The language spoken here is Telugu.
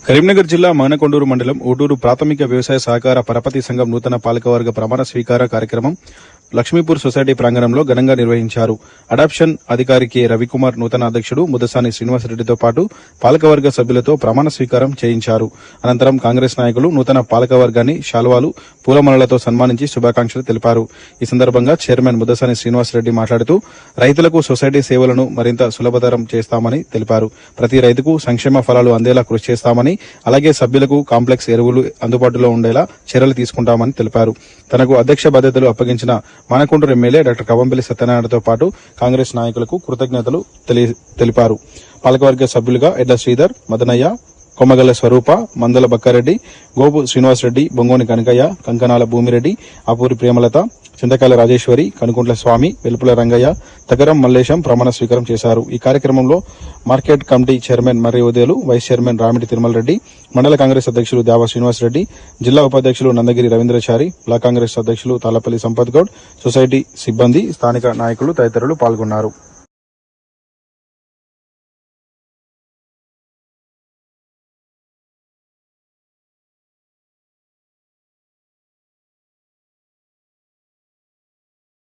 కరీంనగర్ జిల్లా మానకొండూరు మండలం ఊటూరు ప్రాథమిక వ్యవసాయ సహకార పరపతి సంఘం నూతన పాలకవర్గ ప్రమాణ స్వీకార కార్యక్రమం లక్ష్మీపూర్ సొసైటీ ప్రాంగణంలో ఘనంగా నిర్వహించారు. అడాప్షన్ అధికారి కె రవికుమార్ నూతన అధ్యక్షుడు ముదసాని శ్రీనివాసరెడ్డితో పాటు పాలకవర్గ సభ్యులతో ప్రమాణ స్వీకారం చేయించారు. అనంతరం కాంగ్రెస్ నాయకులు నూతన పాలకవర్గాన్ని శాల్వాలు, పూలమాలలతో సన్మానించి శుభాకాంక్షలు తెలిపారు. ఈ సందర్భంగా చైర్మన్ ముదసాని శ్రీనివాసరెడ్డి మాట్లాడుతూ రైతులకు సొసైటీ సేవలను మరింత సులభతరం చేస్తామని తెలిపారు. ప్రతి రైతుకు సంక్షేమ ఫలాలు అందేలా కృషి చేస్తామని, అలాగే సభ్యులకు కాంప్లెక్స్ ఎరువులు అందుబాటులో ఉండేలా చర్యలు తీసుకుంటామని తెలిపారు. తనకు అధ్యక్ష బాధ్యతలు అప్పగించిన మానకొండూరు ఎమ్మెల్యే డాక్టర్ కవంపల్లి సత్యనారాయణతో పాటు కాంగ్రెస్ నాయకులకు కృతజ్ఞతలు తెలిపారు. పాలకవర్గ సభ్యులుగా ఎడ్ల శ్రీధర్, మదనయ్య, కొమ్మగల్ల స్వరూప, మందల బక్కారెడ్డి, గోపు శ్రీనివాసరెడ్డి, బొంగోని కనకయ్య, కంకనాల భూమిరెడ్డి, అపూరి ప్రేమలత, చింతకాయల రాజేశ్వరి, కనుకుంట్ల స్వామి, వెలుపుల రంగయ్య, తగరం మల్లేశం ప్రమాణ స్వీకారం చేశారు. ఈ కార్యక్రమంలో మార్కెట్ కమిటీ చైర్మన్ మర్రి ఉదయలు, వైస్ చైర్మన్ రామిడి తిరుమల రెడ్డి, మండల కాంగ్రెస్ అధ్యక్షులు దావా శ్రీనివాసరెడ్డి, జిల్లా ఉపాధ్యక్షులు నందగిరి రవీంద్రచారి, బ్లాక్ కాంగ్రెస్ అధ్యక్షులు తాలపల్లి సంపత్ గౌడ్, సొసైటీ సిబ్బంది, స్థానిక నాయకులు తదితరులు పాల్గొన్నారు.